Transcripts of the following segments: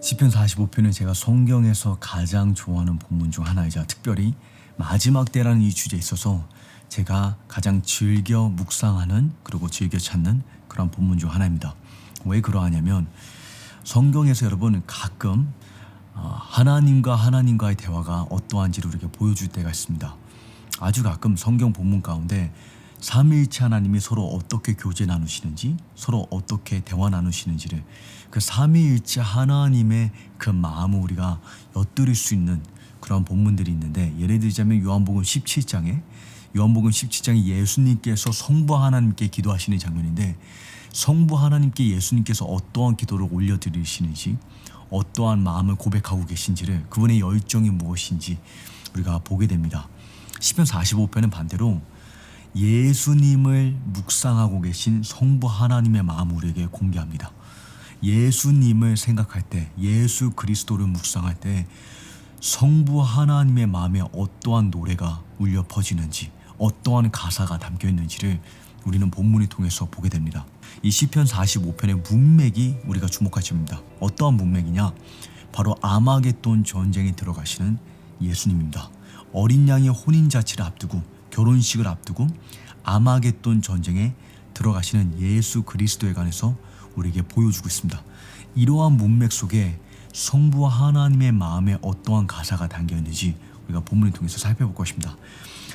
시편 45편은 제가 성경에서 가장 좋아하는 본문 중 하나이자 특별히 마지막 때라는 이 주제에 있어서 제가 가장 즐겨 묵상하는 그리고 즐겨 찾는 그런 본문 중 하나입니다. 왜 그러하냐면 성경에서 여러분 가끔 하나님과의 대화가 어떠한지를 우리에게 보여줄 때가 있습니다. 아주 가끔 성경 본문 가운데 삼위일체 하나님이 서로 어떻게 교제 나누시는지, 서로 어떻게 대화 나누시는지를 그 삼위일체 하나님의 그 마음을 우리가 엿들을 수 있는 그런 본문들이 있는데, 예를 들자면 요한복음 17장에 예수님께서 성부 하나님께 기도하시는 장면인데, 성부 하나님께 예수님께서 어떠한 기도를 올려드리시는지, 어떠한 마음을 고백하고 계신지를, 그분의 열정이 무엇인지 우리가 보게 됩니다. 시편 45편은 반대로 예수님을 묵상하고 계신 성부 하나님의 마음을 우리에게 공개합니다. 예수님을 생각할 때, 예수 그리스도를 묵상할 때 성부 하나님의 마음에 어떠한 노래가 울려 퍼지는지, 어떠한 가사가 담겨 있는지를 우리는 본문을 통해서 보게 됩니다. 이 시편 45편의 문맥이 우리가 주목할 점입니다. 어떠한 문맥이냐? 바로 아마겟돈 전쟁에 들어가시는 예수님입니다. 어린 양의 혼인잔치를 앞두고, 결혼식을 앞두고 아마겟돈 전쟁에 들어가시는 예수 그리스도에 관해서 우리에게 보여주고 있습니다. 이러한 문맥 속에 성부 하나님의 마음에 어떠한 가사가 담겨 있는지 우리가 본문을 통해서 살펴볼 것입니다.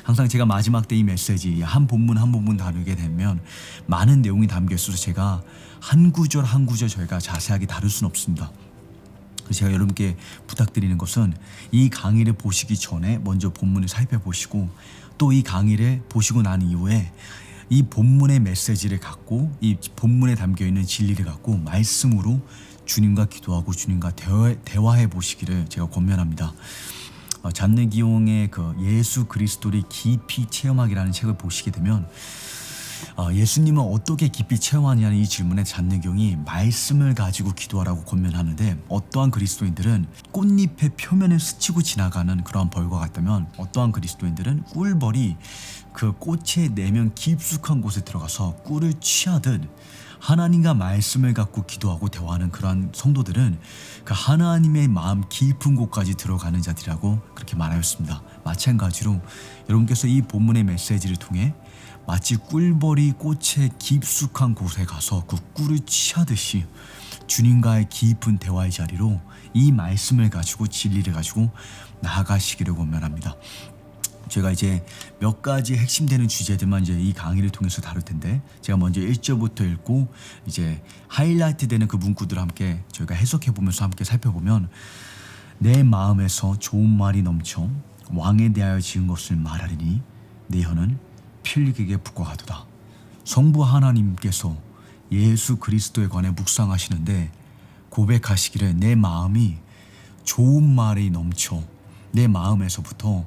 항상 제가 마지막 때 이 메시지 한 본문 한 본문 다루게 되면 많은 내용이 담겨 있어서 제가 한 구절 한 구절 저희가 자세하게 다룰 수는 없습니다. 그래서 제가 여러분께 부탁드리는 것은 이 강의를 보시기 전에 먼저 본문을 살펴보시고, 또 이 강의를 보시고 난 이후에 이 본문의 메시지를 갖고, 이 본문에 담겨있는 진리를 갖고 말씀으로 주님과 기도하고 주님과 대화해 보시기를 제가 권면합니다. 잔느기용의 그 예수 그리스도를 깊이 체험하기라는 책을 보시게 되면 예수님은 어떻게 깊이 체험하냐는 이 질문에 잔느경이 말씀을 가지고 기도하라고 권면하는데, 어떠한 그리스도인들은 꽃잎의 표면을 스치고 지나가는 그러한 벌과 같다면, 어떠한 그리스도인들은 꿀벌이 그 꽃의 내면 깊숙한 곳에 들어가서 꿀을 취하듯 하나님과 말씀을 갖고 기도하고 대화하는 그러한 성도들은 그 하나님의 마음 깊은 곳까지 들어가는 자들이라고 그렇게 말하였습니다. 마찬가지로 여러분께서 이 본문의 메시지를 통해 마치 꿀벌이 꽃의 깊숙한 곳에 가서 그 꿀을 취하듯이 주님과의 깊은 대화의 자리로 이 말씀을 가지고, 진리를 가지고 나아가시기를 권면합니다. 제가 이제 몇 가지 핵심되는 주제들만 이제 이 강의를 통해서 다룰 텐데, 제가 먼저 1절부터 읽고 이제 하이라이트 되는 그 문구들을 함께 저희가 해석해 보면서 함께 살펴보면, 내 마음에서 좋은 말이 넘쳐 왕에 대하여 지은 것을 말하리니 내 혀는 필릭에게 부과하도다. 성부 하나님께서 예수 그리스도에 관해 묵상하시는데 고백하시기를, 내 마음이 좋은 말이 넘쳐, 내 마음에서부터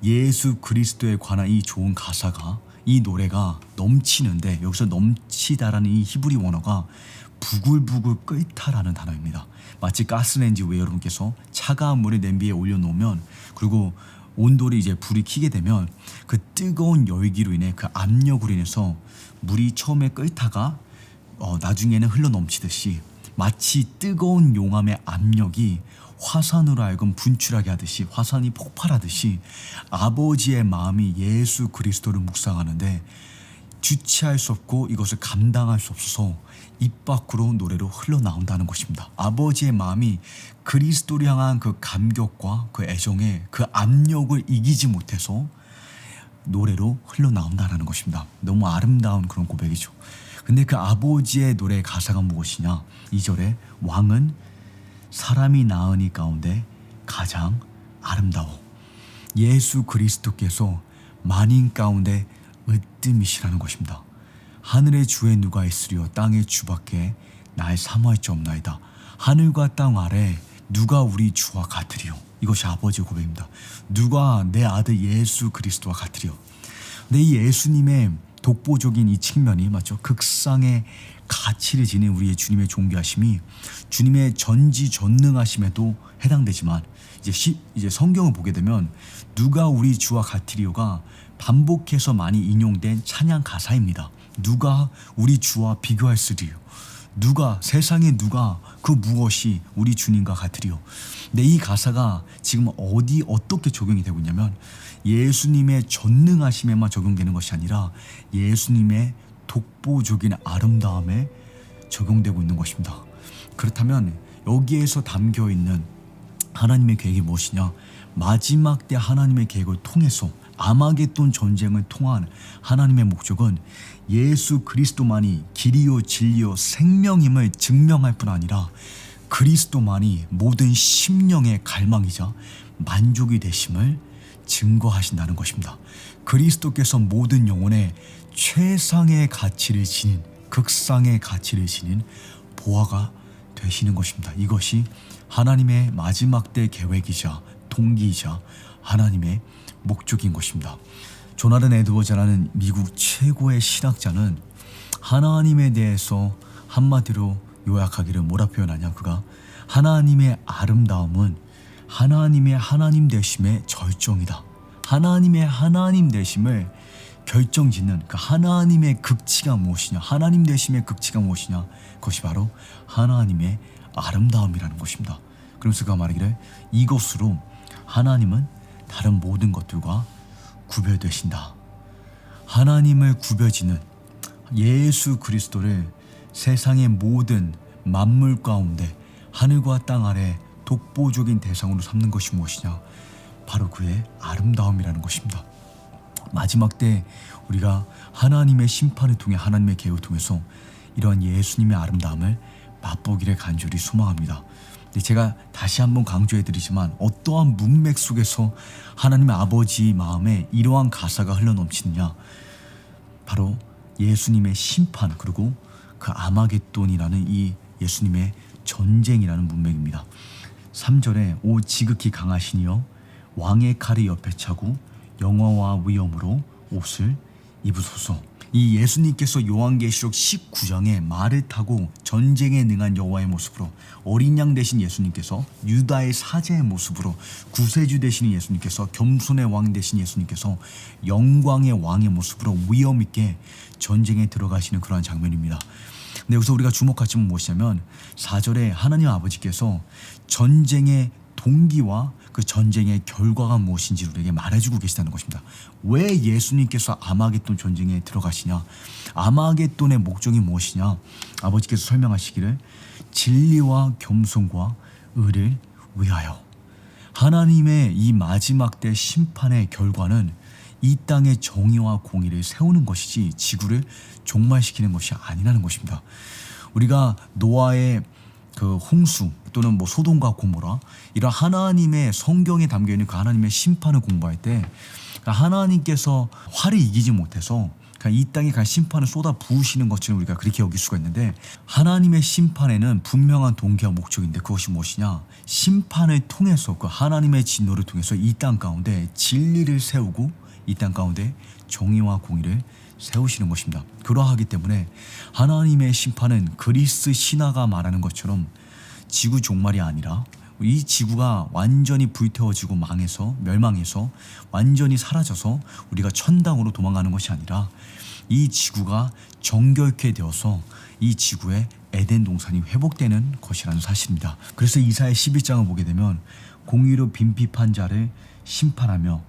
예수 그리스도에 관한 이 좋은 가사가, 이 노래가 넘치는데, 여기서 넘치다라는 이 히브리 원어가 부글부글 끓다라는 단어입니다. 마치 가스레인지 위에 여러분께서 차가운 물을 냄비에 올려놓으면, 그리고 온도를 이제 불이 켜게 되면 그 뜨거운 열기로 인해, 그 압력으로 인해서 물이 처음에 끓다가 나중에는 흘러 넘치듯이, 마치 뜨거운 용암의 압력이 화산으로 하여금 분출하게 하듯이, 화산이 폭발하듯이 아버지의 마음이 예수 그리스도를 묵상하는데 주체할 수 없고 이것을 감당할 수 없어서 입 밖으로 노래로 흘러나온다는 것입니다. 아버지의 마음이 그리스도를 향한 그 감격과 그 애정에 그 압력을 이기지 못해서 노래로 흘러나온다는 것입니다. 너무 아름다운 그런 고백이죠. 근데 그 아버지의 노래의 가사가 무엇이냐? 2절에 왕은 사람이 낳으니 가운데 가장 아름다워. 예수 그리스도께서 만인 가운데 으뜸이시라는 것입니다. 하늘의 주에 누가 있으리요, 땅의 주밖에 날 사모할 자 없나이다. 하늘과 땅 아래 누가 우리 주와 같으리요. 이것이 아버지의 고백입니다. 누가 내 아들 예수 그리스도와 같으리요. 근데 이 예수님의 독보적인 이 측면이 맞죠? 극상의 가치를 지닌 우리의 주님의 존귀하심이 주님의 전지전능하심에도 해당되지만, 이제 성경을 보게 되면 누가 우리 주와 같으리요가 반복해서 많이 인용된 찬양 가사입니다. 누가 우리 주와 비교할 쓰리요. 세상에 누가 그 무엇이 우리 주님과 같으리요. 근데 이 가사가 지금 어떻게 적용이 되고 있냐면 예수님의 전능하심에만 적용되는 것이 아니라 예수님의 독보적인 아름다움에 적용되고 있는 것입니다. 그렇다면 여기에서 담겨있는 하나님의 계획이 무엇이냐? 마지막 때 하나님의 계획을 통해서 아마겟돈 전쟁을 통한 하나님의 목적은 예수 그리스도만이 길이요 진리요 생명임을 증명할 뿐 아니라 그리스도만이 모든 심령의 갈망이자 만족이 되심을 증거하신다는 것입니다. 그리스도께서 모든 영혼의 최상의 가치를 지닌 극상의 가치를 지닌 보화가 되시는 것입니다. 이것이 하나님의 마지막 때 계획이자 동기이자 하나님의 목적인 것입니다. 조나단 에드워즈라는 미국 최고의 신학자는 하나님에 대해서 한마디로 요약하기를 뭐라 표현하냐? 그가 하나님의 아름다움은 하나님의 하나님 되심의 절정이다. 하나님의 하나님 되심을 결정짓는 그 하나님의 극치가 무엇이냐? 하나님 되심의 극치가 무엇이냐? 그것이 바로 하나님의 아름다움이라는 것입니다. 그러면서 그가 말하기를 이것으로 하나님은 다른 모든 것들과 구별되신다. 하나님을 구별짓는 예수 그리스도를 세상의 모든 만물 가운데 하늘과 땅 아래 독보적인 대상으로 삼는 것이 무엇이냐? 바로 그의 아름다움이라는 것입니다. 마지막 때 우리가 하나님의 심판을 통해 하나님의 계획을 통해서 이러한 예수님의 아름다움을 맛보기를 간절히 소망합니다. 제가 다시 한번 강조해드리지만 어떠한 문맥 속에서 하나님의 아버지 마음에 이러한 가사가 흘러넘치느냐? 바로 예수님의 심판 그리고 그 아마겟돈이라는 이 예수님의 전쟁이라는 문맥입니다. 3절에 오 지극히 강하시니여 왕의 칼이 옆에 차고 영화와 위엄으로 옷을 입으소서. 이 예수님께서 요한계시록 19장에 말을 타고 전쟁에 능한 여호와의 모습으로 어린 양 되신 예수님께서 유다의 사제의 모습으로 구세주 되시는 예수님께서 겸손의 왕 되신 예수님께서 영광의 왕의 모습으로 위엄 있게 전쟁에 들어가시는 그러한 장면입니다. 근데 여기서 우리가 주목할 점은 무엇이냐면 4절에 하나님 아버지께서 전쟁의 동기와 그 전쟁의 결과가 무엇인지 우리에게 말해주고 계시다는 것입니다. 왜 예수님께서 아마겟돈 전쟁에 들어가시냐? 아마겟돈의 목적이 무엇이냐? 아버지께서 설명하시기를 진리와 겸손과 의를 위하여. 하나님의 이 마지막 때 심판의 결과는 이 땅의 정의와 공의를 세우는 것이지 지구를 종말시키는 것이 아니라는 것입니다. 우리가 노아의 그 홍수 또는 소돔과 고모라 이런 하나님의 성경에 담겨있는 그 하나님의 심판을 공부할 때 하나님께서 화를 이기지 못해서 이 땅에 심판을 쏟아 부으시는 것처럼 우리가 그렇게 여길 수가 있는데 하나님의 심판에는 분명한 동기와 목적인데 그것이 무엇이냐? 심판을 통해서 그 하나님의 진노를 통해서 이 땅 가운데 진리를 세우고 이 땅 가운데 정의와 공의를 세우시는 것입니다. 그러하기 때문에 하나님의 심판은 그리스 신화가 말하는 것처럼 지구 종말이 아니라 이 지구가 완전히 불태워지고 멸망해서 완전히 사라져서 우리가 천당으로 도망가는 것이 아니라 이 지구가 정결케 되어서 이 지구의 에덴 동산이 회복되는 것이라는 사실입니다. 그래서 이사야 11장을 보게 되면 공의로 빈핍한 자를 심판하며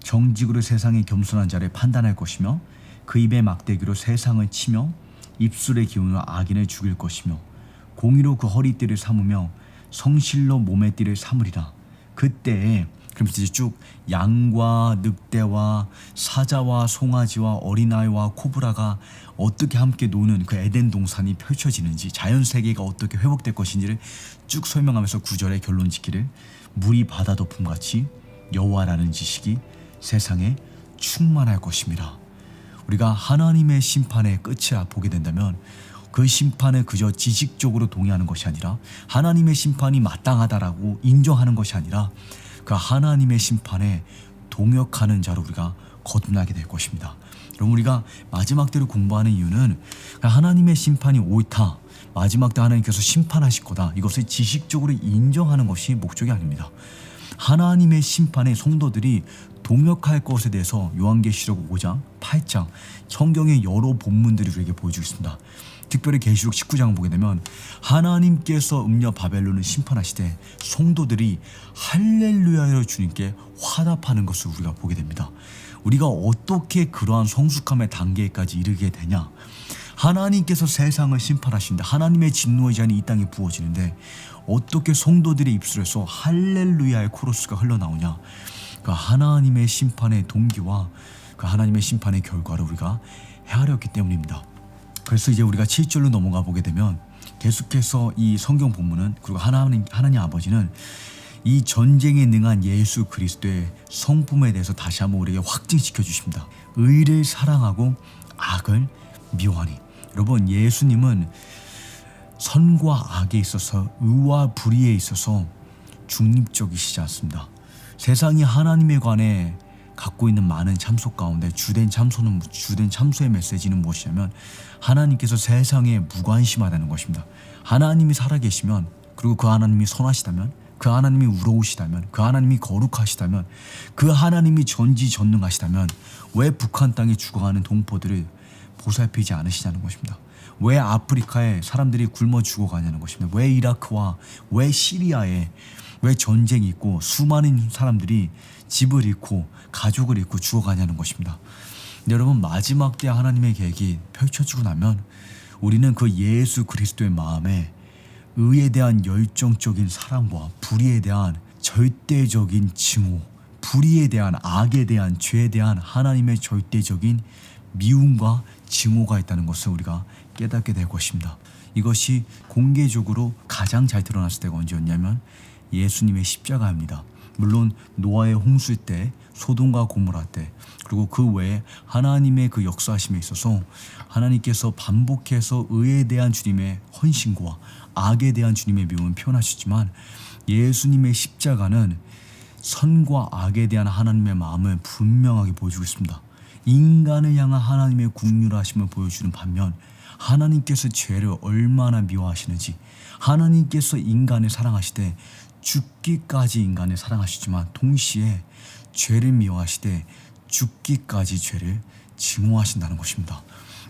정직으로 세상의 겸손한 자를 판단할 것이며 그 입의 막대기로 세상을 치며 입술의 기운으로 악인을 죽일 것이며 공의로 그 허리띠를 삼으며 성실로 몸의 띠를 삼으리라. 그때에 그러면서 이제 쭉 양과 늑대와 사자와 송아지와 어린아이와 코브라가 어떻게 함께 노는 그 에덴 동산이 펼쳐지는지 자연세계가 어떻게 회복될 것인지를 쭉 설명하면서 9절의 결론 짓기를 물이 바다 덮음같이 여호와라는 지식이 세상에 충만할 것입니다. 우리가 하나님의 심판의 끝을 보게 된다면 그 심판을 그저 지식적으로 동의하는 것이 아니라 하나님의 심판이 마땅하다라고 인정하는 것이 아니라 그 하나님의 심판에 동역하는 자로 우리가 거듭나게 될 것입니다. 여러분 우리가 마지막 때를 공부하는 이유는 하나님의 심판이 옳다. 마지막 때 하나님께서 심판하실 거다. 이것을 지식적으로 인정하는 것이 목적이 아닙니다. 하나님의 심판에 성도들이 동역할 것에 대해서 요한계시록 5장, 8장 성경의 여러 본문들이 우리에게 보여주겠습니다. 특별히 계시록 19장을 보게 되면 하나님께서 음녀 바벨론을 심판하시되 성도들이 할렐루야로 주님께 화답하는 것을 우리가 보게 됩니다. 우리가 어떻게 그러한 성숙함의 단계까지 이르게 되냐? 하나님께서 세상을 심판하시는데 하나님의 진노의 잔이 이 땅에 부어지는데 어떻게 성도들의 입술에서 할렐루야의 코러스가 흘러나오냐? 그 하나님의 심판의 동기와 그 하나님의 심판의 결과를 우리가 헤아렸기 때문입니다. 그래서 이제 우리가 7절로 넘어가 보게 되면 계속해서 이 성경 본문은, 그리고 하나님 아버지는 이 전쟁에 능한 예수 그리스도의 성품에 대해서 다시 한번 우리에게 확증시켜 주십니다. 의를 사랑하고 악을 미워하니. 여러분, 예수님은 선과 악에 있어서, 의와 불의에 있어서 중립적이시지 않습니다. 세상이 하나님에 관해 갖고 있는 많은 참소 가운데 주된 참소의 메시지는 무엇이냐면 하나님께서 세상에 무관심하다는 것입니다. 하나님이 살아계시면, 그리고 그 하나님이 선하시다면, 그 하나님이 의로우시다면, 그 하나님이 거룩하시다면, 그 하나님이 전지전능하시다면 왜 북한 땅에 죽어가는 동포들을 보살피지 않으시냐는 것입니다. 왜 아프리카에 사람들이 굶어 죽어가냐는 것입니다. 왜 이라크와 왜 시리아에 왜 전쟁이 있고 수많은 사람들이 집을 잃고 가족을 잃고 죽어가냐는 것입니다. 여러분, 마지막 때 하나님의 계획이 펼쳐지고 나면 우리는 그 예수 그리스도의 마음에 의에 대한 열정적인 사랑과 불의에 대한 절대적인 증오, 불의에 대한, 악에 대한, 죄에 대한 하나님의 절대적인 미움과 증오가 있다는 것을 우리가 깨닫게 될 것입니다. 이것이 공개적으로 가장 잘 드러났을 때가 언제였냐면 예수님의 십자가입니다. 물론 노아의 홍수 때, 소돔과 고모라 때, 그리고 그 외에 하나님의 그 역사하심에 있어서 하나님께서 반복해서 의에 대한 주님의 헌신과 악에 대한 주님의 미움을 표현하시지만 예수님의 십자가는 선과 악에 대한 하나님의 마음을 분명하게 보여주고 있습니다. 인간을 향한 하나님의 긍휼하심을 보여주는 반면 하나님께서 죄를 얼마나 미워하시는지, 하나님께서 인간을 사랑하시되 죽기까지 인간을 사랑하시지만 동시에 죄를 미워하시되 죽기까지 죄를 증오하신다는 것입니다.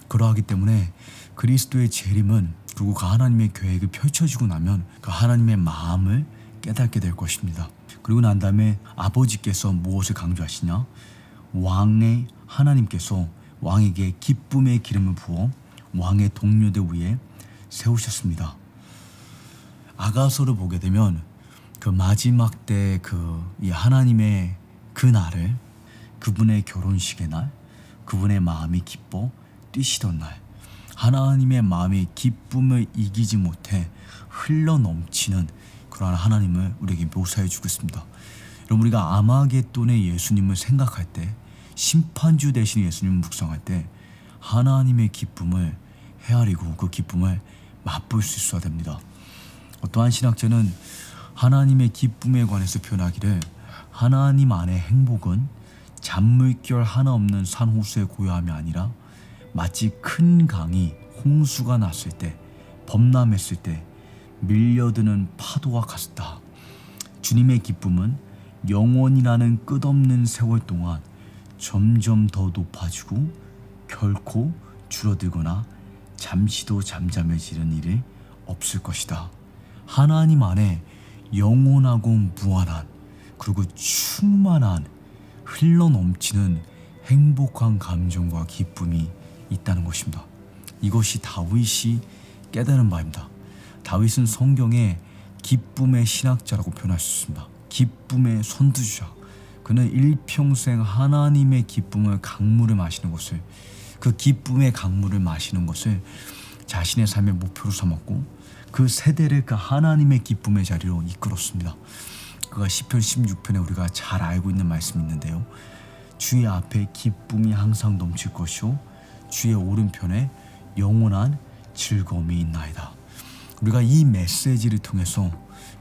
그러하기 때문에 그리스도의 재림은, 그리고 그 하나님의 계획이 펼쳐지고 나면 그 하나님의 마음을 깨닫게 될 것입니다. 그리고 난 다음에 아버지께서 무엇을 강조하시냐? 왕의 하나님께서 왕에게 기쁨의 기름을 부어 왕의 동료들 위에 세우셨습니다. 아가서를 보게 되면 그 마지막 때 이 하나님의 그 날을, 그분의 결혼식의 날, 그분의 마음이 기뻐 뛰시던 날, 하나님의 마음이 기쁨을 이기지 못해 흘러넘치는 그러한 하나님을 우리에게 묘사해 주고 있습니다. 여러분, 우리가 아마겟돈의 예수님을 생각할 때, 심판주 되신 예수님을 묵상할 때 하나님의 기쁨을 헤아리고 그 기쁨을 맛볼 수 있어야 됩니다. 어떠한 신학자는 하나님의 기쁨에 관해서 표현하기를, 하나님 안의 행복은 잔물결 하나 없는 산호수의 고요함이 아니라 마치 큰 강이 홍수가 났을 때, 범람했을 때 밀려드는 파도와 같다. 주님의 기쁨은 영원이라는 끝없는 세월 동안 점점 더 높아지고 결코 줄어들거나 잠시도 잠잠해지는 일이 없을 것이다. 하나님 안에 영원하고 무한한, 그리고 충만한, 흘러넘치는 행복한 감정과 기쁨이 있다는 것입니다. 이것이 다윗이 깨달은 바입니다. 다윗은 성경에 기쁨의 신학자라고 표현할 수 있습니다. 기쁨의 선두주자. 그는 일평생 하나님의 기쁨을 강물을 마시는 것을, 그 기쁨의 강물을 마시는 것을 자신의 삶의 목표로 삼았고 그 세대를 그 하나님의 기쁨의 자리로 이끌었습니다. 그가 시편 16편에 우리가 잘 알고 있는 말씀이 있는데요. 주의 앞에 기쁨이 항상 넘칠 것이요 주의 오른편에 영원한 즐거움이 있나이다. 우리가 이 메시지를 통해서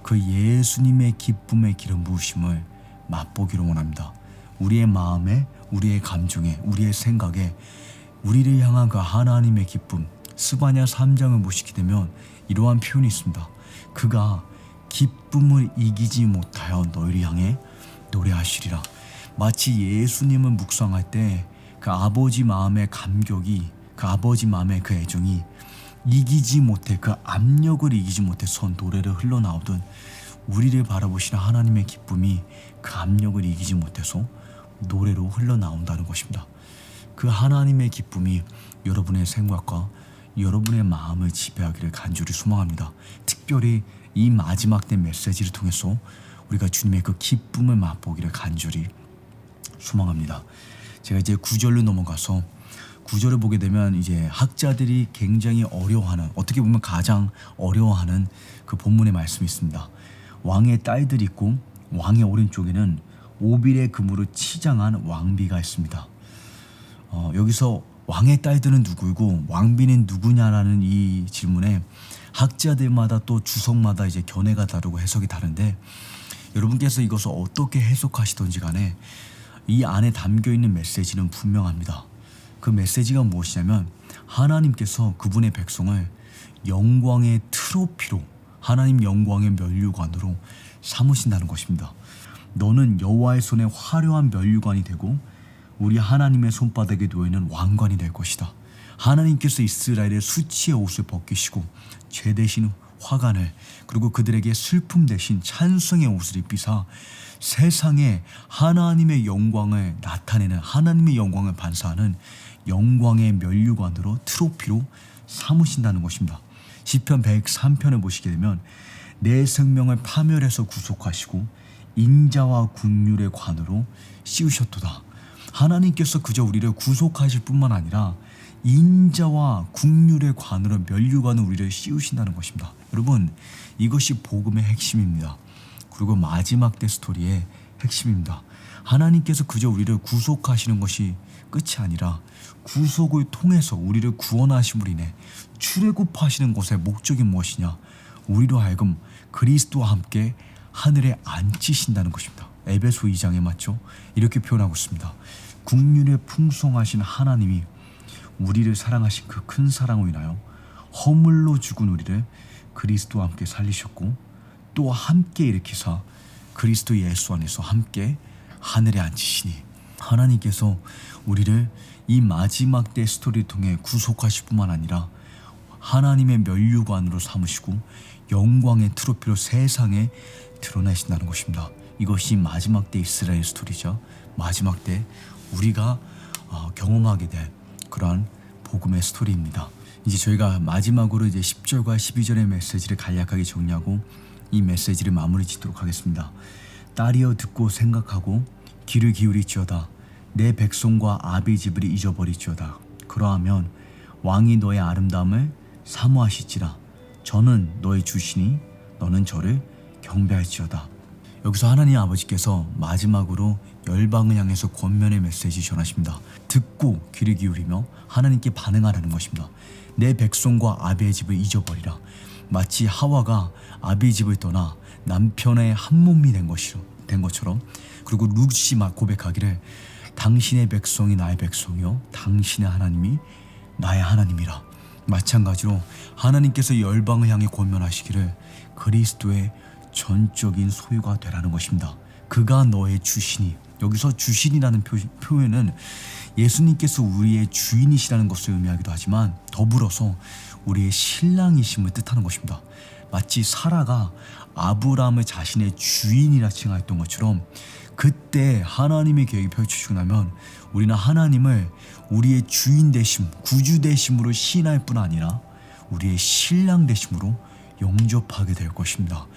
그 예수님의 기쁨의 기름 부으심을 맛보기를 원합니다. 우리의 마음에, 우리의 감정에, 우리의 생각에 우리를 향한 그 하나님의 기쁨, 스바냐 3장을 보시게 되면 이러한 표현이 있습니다. 그가 기쁨을 이기지 못하여 너희를 향해 노래하시리라. 마치 예수님을 묵상할 때 그 아버지 마음의 감격이, 그 아버지 마음의 그 애정이 이기지 못해, 그 압력을 이기지 못해서 노래를 흘러나오듯 우리를 바라보시는 하나님의 기쁨이 그 압력을 이기지 못해서 노래로 흘러나온다는 것입니다. 그 하나님의 기쁨이 여러분의 생각과 여러분의 마음을 지배하기를 간절히 소망합니다. 특별히 이 마지막 때 메시지를 통해서 우리가 주님의 그 기쁨을 맛보기를 간절히 소망합니다. 제가 이제 9절로 넘어가서 9절을 보게 되면 이제 학자들이 굉장히 어려워하는, 어떻게 보면 가장 어려워하는 그 본문의 말씀이 있습니다. 왕의 딸들이 있고 왕의 오른쪽에는 오빌의 금으로 치장한 왕비가 있습니다. 여기서 왕의 딸들은 누구이고 왕비는 누구냐라는 이 질문에 학자들마다 또 주석마다 이제 견해가 다르고 해석이 다른데, 여러분께서 이것을 어떻게 해석하시던지 간에 이 안에 담겨있는 메시지는 분명합니다. 그 메시지가 무엇이냐면 하나님께서 그분의 백성을 영광의 트로피로, 하나님 영광의 면류관으로 삼으신다는 것입니다. 너는 여호와의 손에 화려한 면류관이 되고 우리 하나님의 손바닥에 놓여있는 왕관이 될 것이다. 하나님께서 이스라엘의 수치의 옷을 벗기시고 죄 대신 화관을, 그리고 그들에게 슬픔 대신 찬송의 옷을 입히사 세상에 하나님의 영광을 나타내는, 하나님의 영광을 반사하는 영광의 면류관으로, 트로피로 삼으신다는 것입니다. 시편 103편을 보시게 되면 내 생명을 파멸해서 구속하시고 인자와 긍휼의 관으로 씌우셨도다. 하나님께서 그저 우리를 구속하실 뿐만 아니라 인자와 긍휼의 관으로, 면류관으로 우리를 씌우신다는 것입니다. 여러분, 이것이 복음의 핵심입니다. 그리고 마지막 때 스토리의 핵심입니다. 하나님께서 그저 우리를 구속하시는 것이 끝이 아니라 구속을 통해서 우리를 구원하심으로 인해 출애굽하시는 것의 목적이 무엇이냐? 우리로 하여금 그리스도와 함께 하늘에 앉히신다는 것입니다. 에베소 2장에 맞죠? 이렇게 표현하고 있습니다. 긍휼에 풍성하신 하나님이 우리를 사랑하신 그 큰 사랑으로 인하여 허물로 죽은 우리를 그리스도와 함께 살리셨고 또 함께 일으키사 그리스도 예수 안에서 함께 하늘에 앉히시니, 하나님께서 우리를 이 마지막 때 스토리를 통해 구속하실 뿐만 아니라 하나님의 면류관으로 삼으시고 영광의 트로피로 세상에 드러내신다는 것입니다. 이것이 마지막 때 이스라엘 스토리죠. 마지막 때 우리가 경험하게 될 그러한 복음의 스토리입니다. 이제 저희가 마지막으로 이제 10절과 12절의 메시지를 간략하게 정리하고 이 메시지를 마무리 짓도록 하겠습니다. 딸이여 듣고 생각하고 귀를 기울이지어다. 내 백성과 아비 집을 잊어버리지어다. 그러하면 왕이 너의 아름다움을 사모하시지라. 저는 너의 주시니 너는 저를 경배할지어다. 여기서 하나님 아버지께서 마지막으로 열방을 향해서 권면의 메시지 전하십니다. 듣고 귀를 기울이며 하나님께 반응하라는 것입니다. 내 백성과 아비의 집을 잊어버리라. 마치 하와가 아비의 집을 떠나 남편의 한 몸이 된 것처럼, 그리고 룻이 고백하기를 당신의 백성이 나의 백성이요 당신의 하나님이 나의 하나님이라. 마찬가지로 하나님께서 열방을 향해 권면하시기를 그리스도의 전적인 소유가 되라는 것입니다. 그가 너의 주시니, 여기서 주신이라는 표현은 예수님께서 우리의 주인이시라는 것을 의미하기도 하지만 더불어서 우리의 신랑이심을 뜻하는 것입니다. 마치 사라가 아브라함을 자신의 주인이라 칭하였던 것처럼 그때 하나님의 계획이 펼쳐지고 나면 우리는 하나님을 우리의 주인 되심, 구주 되심으로 시인할 뿐 아니라 우리의 신랑 되심으로 영접하게 될 것입니다.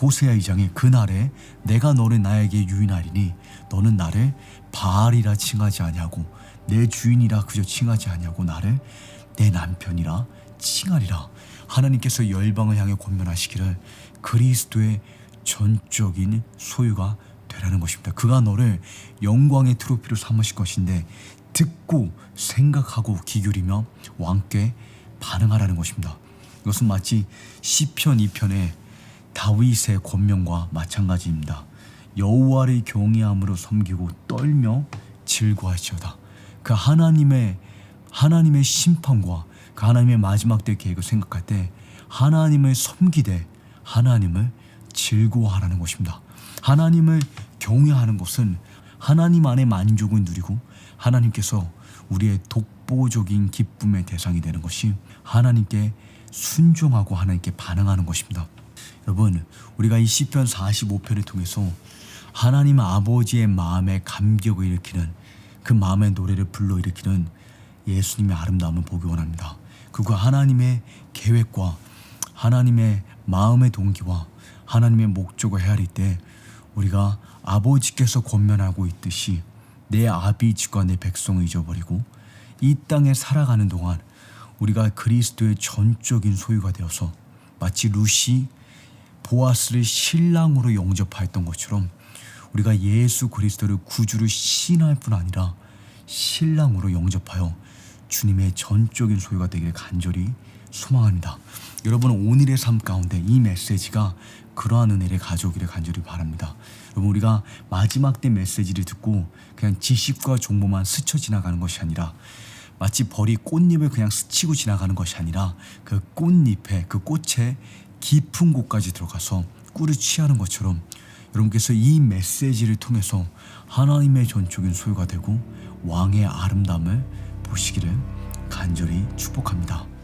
호세아 2장에 그날에 내가 너를 나에게 유인하리니 너는 나를 바알이라 칭하지 아니하고 내 주인이라 그저 칭하지 아니하고 나를 내 남편이라 칭하리라. 하나님께서 열방을 향해 권면하시기를 그리스도의 전적인 소유가 되라는 것입니다. 그가 너를 영광의 트로피로 삼으실 것인데 듣고 생각하고 귀 기울이며 왕께 반응하라는 것입니다. 이것은 마치 시편 2편의 다윗의 권면과 마찬가지입니다. 여호와를 경외함으로 섬기고 떨며 즐거워할지어다. 그 하나님의 심판과 그 하나님의 마지막 때 계획을 생각할 때 하나님을 섬기되 하나님을 즐거워하라는 것입니다. 하나님을 경외하는 것은 하나님 안에 만족을 누리고 하나님께서 우리의 독보적인 기쁨의 대상이 되는 것이 하나님께 순종하고 하나님께 반응하는 것입니다. 여러분, 우리가 이 시편 45편을 통해서 하나님 아버지의 마음에 감격을 일으키는 그 마음의 노래를 불러일으키는 예수님의 아름다움을 보기 원합니다. 그리고 하나님의 계획과 하나님의 마음의 동기와 하나님의 목적을 헤아릴 때 우리가 아버지께서 권면하고 있듯이 내 아비집과 내 백성을 잊어버리고 이 땅에 살아가는 동안 우리가 그리스도의 전적인 소유가 되어서 마치 룻이 보아스를 신랑으로 영접하였던 것처럼 우리가 예수 그리스도를 구주로 시인할 뿐 아니라 신랑으로 영접하여 주님의 전적인 소유가 되기를 간절히 소망합니다. 여러분, 오늘의 삶 가운데 이 메시지가 그러한 은혜를 가져오기를 간절히 바랍니다. 여러분, 우리가 마지막 때 메시지를 듣고 그냥 지식과 정보만 스쳐 지나가는 것이 아니라 마치 벌이 꽃잎을 그냥 스치고 지나가는 것이 아니라 그 꽃잎에, 그 꽃의 깊은 곳까지 들어가서 꿀을 취하는 것처럼 여러분께서 이 메시지를 통해서 하나님의 전적인 소유가 되고 왕의 아름다움을 보시기를 간절히 축복합니다.